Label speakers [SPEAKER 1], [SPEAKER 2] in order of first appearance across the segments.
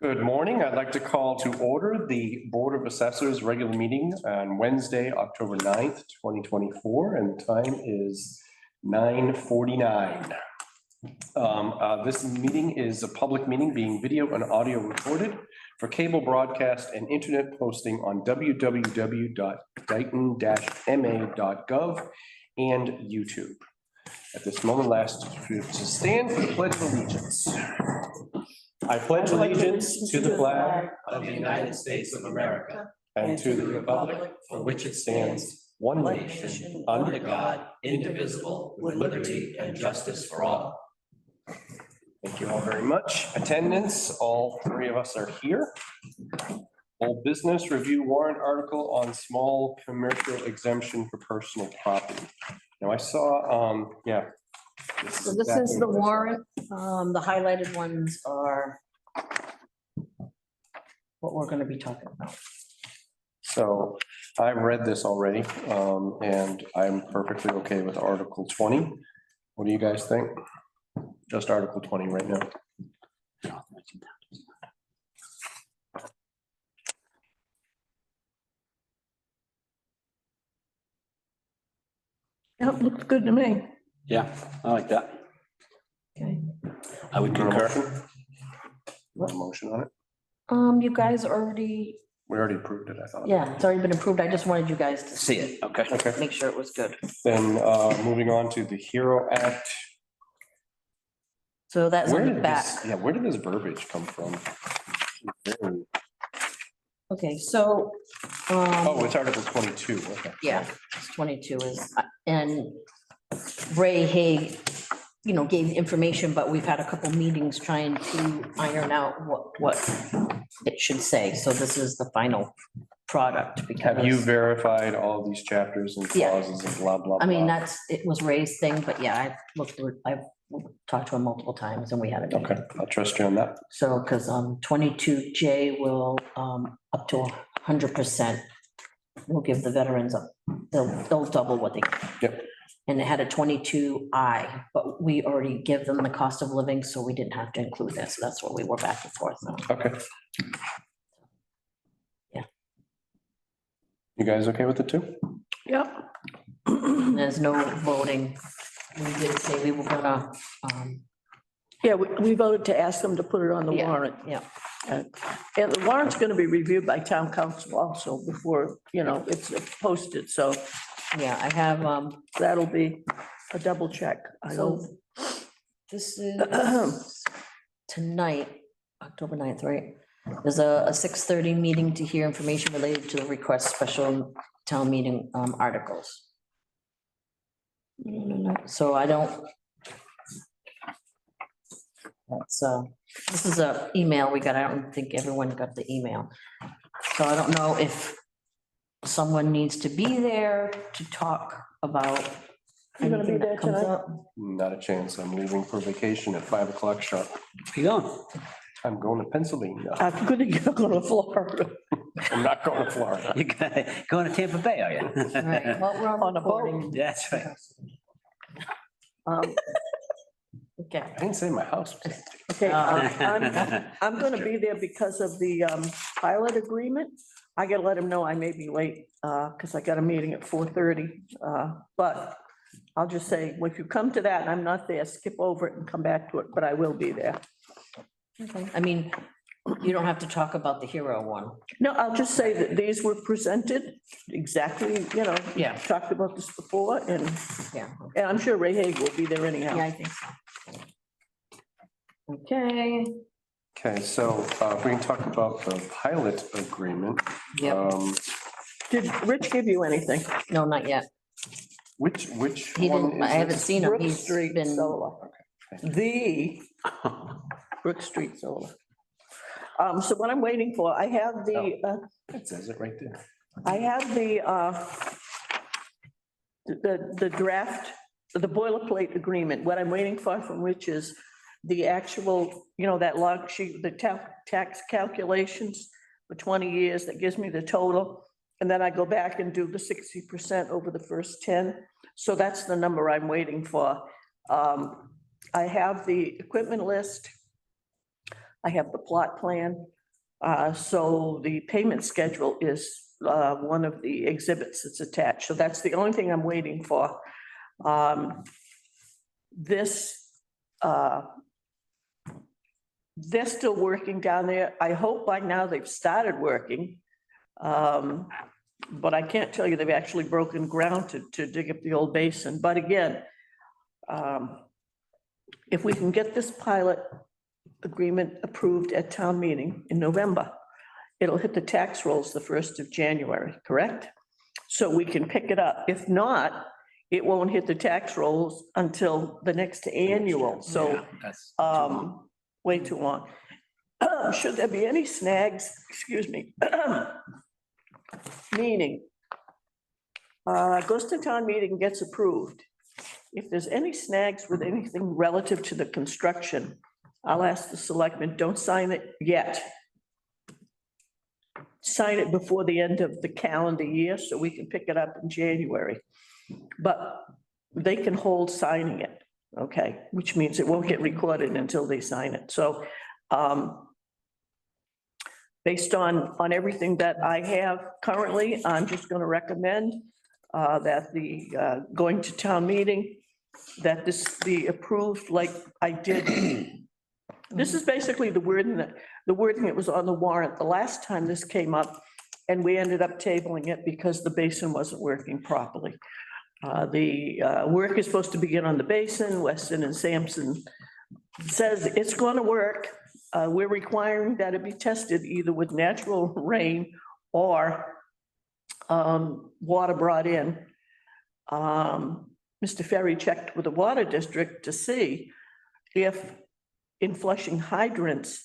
[SPEAKER 1] Good morning. I'd like to call to order the Board of Assessors regular meeting on Wednesday, October 9th, 2024, and the time is 9:49. This meeting is a public meeting being video and audio recorded for cable broadcast and internet posting on www.dighton-ma.gov and YouTube. At this moment, to stand for the Pledge of Allegiance. I pledge allegiance to the flag of the United States of America and to the republic for which it stands, one nation, under God, indivisible, with liberty and justice for all. Thank you all very much. Attendance, all three of us are here. Old business, review warrant article on small commercial exemption for personal property. Now I saw,
[SPEAKER 2] So this is the warrant. The highlighted ones are what we're going to be talking about.
[SPEAKER 1] So I read this already, and I'm perfectly okay with Article 20. What do you guys think? Just Article 20 right now.
[SPEAKER 3] That looks good to me.
[SPEAKER 4] Yeah, I like that.
[SPEAKER 2] Okay.
[SPEAKER 4] I would concur.
[SPEAKER 1] Want a motion on it?
[SPEAKER 2] You guys already,
[SPEAKER 1] We already approved it, I thought.
[SPEAKER 2] yeah, it's already been approved. I just wanted you guys to
[SPEAKER 4] See it, okay.
[SPEAKER 1] Okay,
[SPEAKER 2] make sure it was good.
[SPEAKER 1] then moving on to the HERO Act.
[SPEAKER 2] So that's
[SPEAKER 1] Where
[SPEAKER 2] on the
[SPEAKER 1] did
[SPEAKER 2] back.
[SPEAKER 1] this, where did this verbiage come from?
[SPEAKER 2] Okay, so,
[SPEAKER 1] Oh, it's Article 22, okay.
[SPEAKER 2] yeah, it's 22 is, and Ray Haig, gave information, but we've had a couple meetings trying to iron out what it should say. So this is the final product because.
[SPEAKER 1] Have you verified all these chapters and
[SPEAKER 2] Yeah.
[SPEAKER 1] clauses and blah, blah, blah?
[SPEAKER 2] I mean, it was Ray's thing, but yeah, I've talked to him multiple times and we had a meeting.
[SPEAKER 1] Okay, I'll trust you on that.
[SPEAKER 2] So, because 22J will up to 100%. We'll give the veterans they'll double what they get.
[SPEAKER 1] Yep.
[SPEAKER 2] And it had a 22I, but we already give them the cost of living, so we didn't have to include this. So that's what we were back and forth on.
[SPEAKER 1] Okay.
[SPEAKER 2] Yeah.
[SPEAKER 1] You guys okay with it too?
[SPEAKER 3] Yep.
[SPEAKER 2] There's no voting. We did say we were gonna,
[SPEAKER 3] Yeah, we voted to ask them to put it on the
[SPEAKER 2] Yeah.
[SPEAKER 3] warrant.
[SPEAKER 2] yeah,
[SPEAKER 3] And the warrant's going to be reviewed by town council also before, it's posted. So
[SPEAKER 2] yeah, I have,
[SPEAKER 3] that'll be a double check. I
[SPEAKER 2] so
[SPEAKER 3] hope.
[SPEAKER 2] this is tonight, October 9th, right? There's a 6:30 meeting to hear information related to the request special town meeting articles. So I don't. That's this is a email we got. I don't think everyone got the email. So I don't know if someone needs to be there to talk about.
[SPEAKER 3] You're gonna be
[SPEAKER 2] anything that
[SPEAKER 3] there
[SPEAKER 2] comes
[SPEAKER 3] tonight?
[SPEAKER 2] up.
[SPEAKER 1] Not a chance. I'm leaving for vacation at 5 o'clock sharp.
[SPEAKER 4] Where you going?
[SPEAKER 1] I'm going to Pennsylvania.
[SPEAKER 3] I'm going to go to Florida
[SPEAKER 1] I'm not going to Florida.
[SPEAKER 4] You going to Tampa Bay, are you?
[SPEAKER 2] Right, well, we're
[SPEAKER 3] on a boat.
[SPEAKER 2] recording.
[SPEAKER 4] That's right.
[SPEAKER 2] Okay.
[SPEAKER 1] I didn't say my house was empty.
[SPEAKER 3] Okay, I'm going to be there because of the pilot agreement. I got to let him know I may be late because I got a meeting at 4:30. But I'll just say, well, if you come to that and I'm not there, skip over it and come back to it, but I will be there.
[SPEAKER 2] Okay. I mean, you don't have to talk about the hero one.
[SPEAKER 3] No, I'll just say that these were presented exactly,
[SPEAKER 2] Yeah.
[SPEAKER 3] talked about this before and
[SPEAKER 2] Yeah.
[SPEAKER 3] I'm sure Ray Haig will be there anyhow.
[SPEAKER 2] Yeah, I think so. Okay.
[SPEAKER 1] Okay, so we can talk about the pilot agreement.
[SPEAKER 2] Yep.
[SPEAKER 3] Did Rich give you anything?
[SPEAKER 2] No, not yet.
[SPEAKER 1] Which
[SPEAKER 2] He
[SPEAKER 1] one
[SPEAKER 2] didn't, I
[SPEAKER 1] is
[SPEAKER 2] haven't
[SPEAKER 1] this?
[SPEAKER 2] seen him.
[SPEAKER 3] Brook
[SPEAKER 2] He's
[SPEAKER 3] Street
[SPEAKER 2] been,
[SPEAKER 3] Solar. The Brook Street Solar. So what I'm waiting for, I have
[SPEAKER 1] It says it right there.
[SPEAKER 3] the draft, the boilerplate agreement. What I'm waiting for from Rich is the actual, that log sheet, the tax calculations for 20 years that gives me the total. And then I go back and do the 60% over the first 10. So that's the number I'm waiting for. I have the equipment list. I have the plot plan. So the payment schedule is one of the exhibits that's attached. So that's the only thing I'm waiting for. This, they're still working down there. I hope by now they've started working. But I can't tell you they've actually broken ground to dig up the old basin. But again, if we can get this pilot agreement approved at town meeting in November, it'll hit the tax rolls the 1st of January, correct? So we can pick it up. If not, it won't hit the tax rolls until the next annual. So
[SPEAKER 4] Yeah, that's too long.
[SPEAKER 3] way too long. Should there be any snags, excuse me, meaning, goes to town meeting, gets approved. If there's any snags with anything relative to the construction, I'll ask the selectmen, don't sign it yet. Sign it before the end of the calendar year so we can pick it up in January. But they can hold signing it, okay, which means it won't get recorded until they sign it. So based on everything that I have currently, I'm just going to recommend that the going to town meeting, that this be approved like I did. This is basically the wording that was on the warrant the last time this came up, and we ended up tabling it because the basin wasn't working properly. The work is supposed to begin on the basin. Weston and Sampson says it's going to work. We're requiring that it be tested either with natural rain or water brought in. Mr. Ferry checked with the water district to see if in flushing hydrants,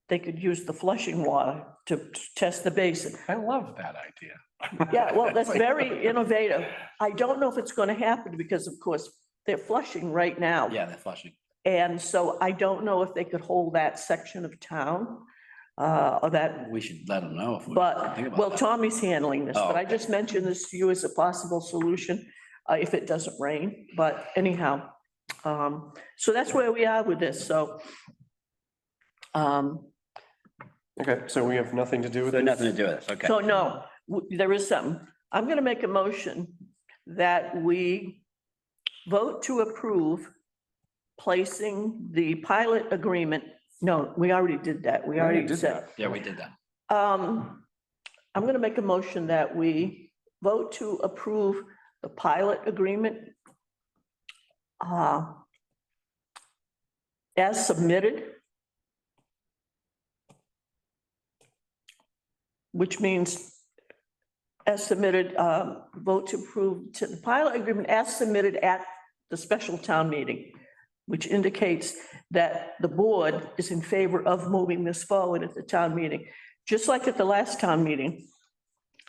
[SPEAKER 3] they could use the flushing water to test the basin.
[SPEAKER 1] I love that idea.
[SPEAKER 3] Yeah, well, that's very innovative. I don't know if it's going to happen because, of course, they're flushing right now.
[SPEAKER 4] Yeah, they're flushing.
[SPEAKER 3] And so I don't know if they could hold that section of town or that,
[SPEAKER 4] We should let them know if we
[SPEAKER 3] but,
[SPEAKER 4] think about
[SPEAKER 3] well,
[SPEAKER 4] that.
[SPEAKER 3] Tommy's handling this, but I
[SPEAKER 4] Oh,
[SPEAKER 3] just mentioned this to you as a possible solution if it doesn't rain. But anyhow, so that's where we are with this. So
[SPEAKER 1] Okay, so we have nothing to do with
[SPEAKER 4] So
[SPEAKER 1] it?
[SPEAKER 4] nothing to do with this, okay.
[SPEAKER 3] so no, there is something. I'm going to make a motion that we vote to approve placing the pilot agreement. No, we already did that. We already
[SPEAKER 1] did
[SPEAKER 3] said.
[SPEAKER 1] that.
[SPEAKER 4] Yeah, we did that.
[SPEAKER 3] I'm going to make a motion that we vote to approve the pilot agreement as submitted, which means as submitted, vote to approve to the pilot agreement as submitted at the special town meeting, which indicates that the board is in favor of moving this forward at the town meeting. Just like at the last town meeting,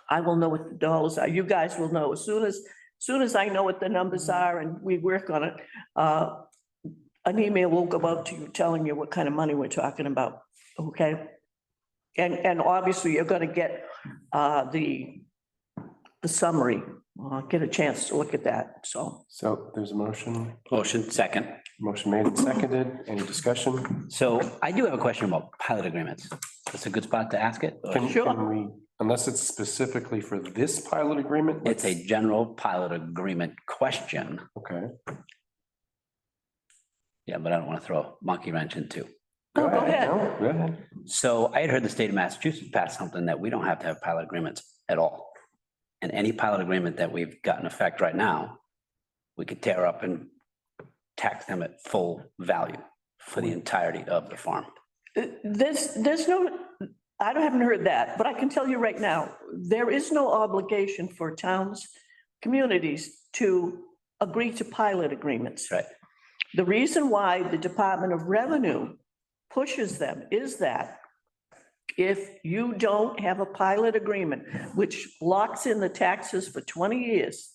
[SPEAKER 3] I will know what the dollars are. You guys will know as soon as I know what the numbers are and we work on it. An email will go out to you telling you what kind of money we're talking about, okay? And obviously you're going to get the summary, get a chance to look at that, so.
[SPEAKER 1] So there's a motion,
[SPEAKER 4] Motion second.
[SPEAKER 1] motion made and seconded. Any discussion?
[SPEAKER 4] So I do have a question about pilot agreements. That's a good spot to ask it.
[SPEAKER 1] Can we, unless it's specifically for this pilot agreement?
[SPEAKER 4] It's a general pilot agreement question.
[SPEAKER 1] Okay.
[SPEAKER 4] Yeah, but I don't want to throw a monkey wrench into.
[SPEAKER 3] Oh, go ahead.
[SPEAKER 1] No, go ahead.
[SPEAKER 4] So I had heard the state of Massachusetts pass something that we don't have to have pilot agreements at all. And any pilot agreement that we've got in effect right now, we could tear up and tax them at full value for the entirety of the farm.
[SPEAKER 3] There's no, I haven't heard that, but I can tell you right now, there is no obligation for towns, communities to agree to pilot agreements.
[SPEAKER 4] Right.
[SPEAKER 3] The reason why the Department of Revenue pushes them is that if you don't have a pilot agreement, which locks in the taxes for 20 years,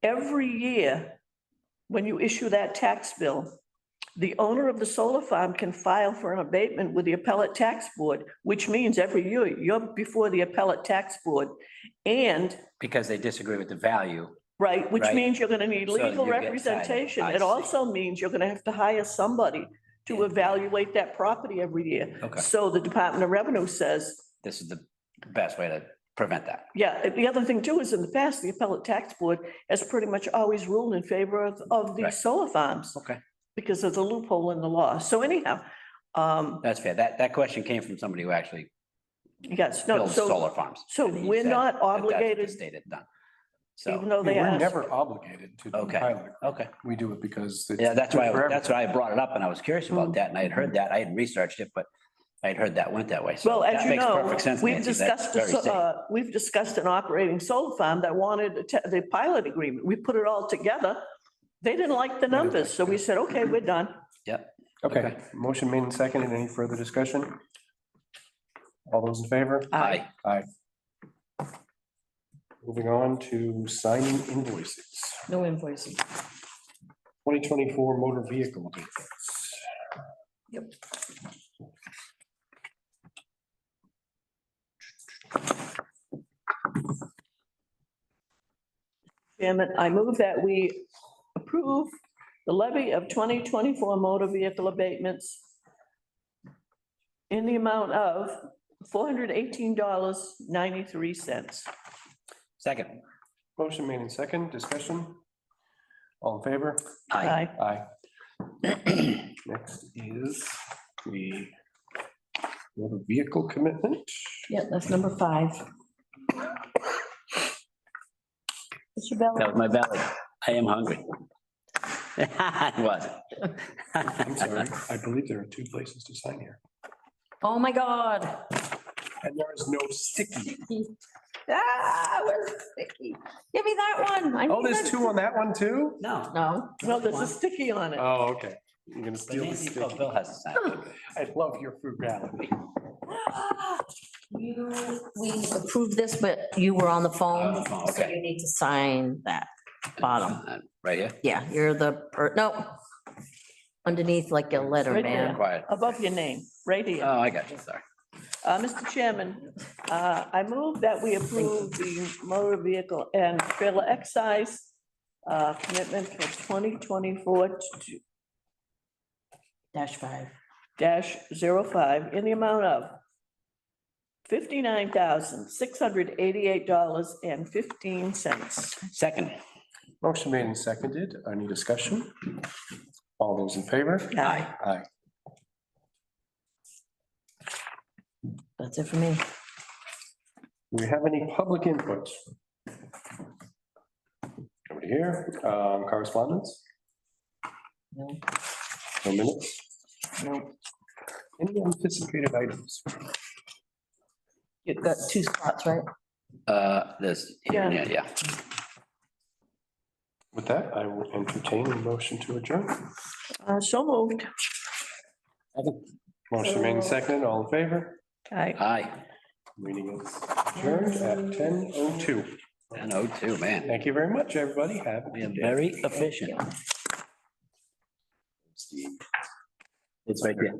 [SPEAKER 3] every year, when you issue that tax bill, the owner of the solar farm can file for an abatement with the appellate tax board, which means every year you're before the appellate tax board. And,
[SPEAKER 4] Because they disagree with the value.
[SPEAKER 3] right, which
[SPEAKER 4] Right.
[SPEAKER 3] means you're going to need
[SPEAKER 4] So
[SPEAKER 3] legal
[SPEAKER 4] you get tied.
[SPEAKER 3] representation.
[SPEAKER 4] I
[SPEAKER 3] It
[SPEAKER 4] see.
[SPEAKER 3] also means you're going to have to hire somebody to evaluate that property every year.
[SPEAKER 4] Okay.
[SPEAKER 3] So the Department of Revenue says,
[SPEAKER 4] This is the best way to prevent that.
[SPEAKER 3] yeah, and the other thing too is in the past, the appellate tax board has pretty much always ruled in favor of
[SPEAKER 4] Right.
[SPEAKER 3] these solar farms
[SPEAKER 4] Okay,
[SPEAKER 3] because of the loophole in the law. So anyhow,
[SPEAKER 4] that's fair. That question came from somebody who actually
[SPEAKER 3] yes, no,
[SPEAKER 4] builds
[SPEAKER 3] so,
[SPEAKER 4] solar farms.
[SPEAKER 3] so
[SPEAKER 4] and he
[SPEAKER 3] we're
[SPEAKER 4] said
[SPEAKER 3] not
[SPEAKER 4] that that's what the
[SPEAKER 3] obligated,
[SPEAKER 4] state had done.
[SPEAKER 3] even
[SPEAKER 4] So,
[SPEAKER 3] though they
[SPEAKER 1] We're
[SPEAKER 3] asked.
[SPEAKER 1] never obligated to do
[SPEAKER 4] Okay.
[SPEAKER 1] pilot.
[SPEAKER 4] okay.
[SPEAKER 1] We do it because. it's
[SPEAKER 4] Yeah, that's
[SPEAKER 1] good
[SPEAKER 4] why,
[SPEAKER 1] for
[SPEAKER 4] that's why I brought it up and I was curious about
[SPEAKER 3] Mm.
[SPEAKER 4] that and I had heard that. I hadn't researched it, but I had heard that went that way. So
[SPEAKER 3] Well, as
[SPEAKER 4] that
[SPEAKER 3] you
[SPEAKER 4] makes
[SPEAKER 3] know,
[SPEAKER 4] perfect sense,
[SPEAKER 3] we've
[SPEAKER 4] Nancy. That's
[SPEAKER 3] discussed,
[SPEAKER 4] very safe.
[SPEAKER 3] we've discussed an operating solar farm that wanted the pilot agreement. We put it all together. They didn't like the
[SPEAKER 1] didn't
[SPEAKER 3] numbers,
[SPEAKER 1] like
[SPEAKER 3] so we said, okay, we're done.
[SPEAKER 4] Yep.
[SPEAKER 1] Okay, motion made and seconded. Any further discussion? All those in favor?
[SPEAKER 4] Aye.
[SPEAKER 1] Aye. Moving on to signing invoices.
[SPEAKER 2] No invoicing.
[SPEAKER 1] 2024 motor vehicle abatements.
[SPEAKER 2] Yep.
[SPEAKER 3] Chairman, I move that we approve the levy of 2024 motor vehicle abatements in the amount of $418.93.
[SPEAKER 4] Second.
[SPEAKER 1] Motion made and second, discussion. All in favor?
[SPEAKER 4] Aye.
[SPEAKER 1] Aye. Next is the motor vehicle commitment.
[SPEAKER 2] Yeah, that's number 5. Mr. Bell?
[SPEAKER 4] That was my belly. I am hungry. It was.
[SPEAKER 1] I'm sorry, I believe there are 2 places to sign here.
[SPEAKER 2] Oh, my God.
[SPEAKER 1] And there is no sticky.
[SPEAKER 2] Ah, where's the sticky? Give me that one. I
[SPEAKER 1] Oh,
[SPEAKER 2] need
[SPEAKER 1] there's
[SPEAKER 2] that.
[SPEAKER 1] 2 on that one too?
[SPEAKER 4] No.
[SPEAKER 2] No.
[SPEAKER 3] Well, there's a sticky on it.
[SPEAKER 1] Oh, okay. You're gonna
[SPEAKER 4] But
[SPEAKER 1] steal the
[SPEAKER 4] Nancy, oh,
[SPEAKER 1] sticky.
[SPEAKER 4] Bill has to sign.
[SPEAKER 1] I love your frugality.
[SPEAKER 2] We approved this, but you were on the phone,
[SPEAKER 4] On the phone,
[SPEAKER 2] so
[SPEAKER 4] okay.
[SPEAKER 2] you need to sign that bottom.
[SPEAKER 4] Right here.
[SPEAKER 2] Yeah, you're no. Underneath like a letter,
[SPEAKER 3] Right
[SPEAKER 2] man.
[SPEAKER 4] Quiet.
[SPEAKER 3] Above your name, right here.
[SPEAKER 4] Oh, I got you. Sorry.
[SPEAKER 3] Mr. Chairman, I move that we approve the motor vehicle and trailer excise commitment for 2024
[SPEAKER 2] -5.
[SPEAKER 3] -05 in the amount of $59,688.15.
[SPEAKER 4] Second.
[SPEAKER 1] Motion made and seconded. Any discussion? All those in favor?
[SPEAKER 3] Aye.
[SPEAKER 1] Aye.
[SPEAKER 2] That's it for me.
[SPEAKER 1] Do we have any public input? Over here, correspondence,
[SPEAKER 2] No,
[SPEAKER 1] no minutes,
[SPEAKER 2] no.
[SPEAKER 1] any anticipated items?
[SPEAKER 2] You've got 2 spots, right?
[SPEAKER 4] This,
[SPEAKER 3] Yeah.
[SPEAKER 4] yeah.
[SPEAKER 1] With that, I will entertain a motion to adjourn.
[SPEAKER 3] So moved.
[SPEAKER 1] Motion made and seconded. All in favor?
[SPEAKER 3] Aye.
[SPEAKER 4] Aye.
[SPEAKER 1] Meeting is adjourned at 10:02.
[SPEAKER 4] 10:02, man.
[SPEAKER 1] Thank you very much, everybody. Have a
[SPEAKER 4] We are
[SPEAKER 1] good day.
[SPEAKER 4] very efficient. It's right there.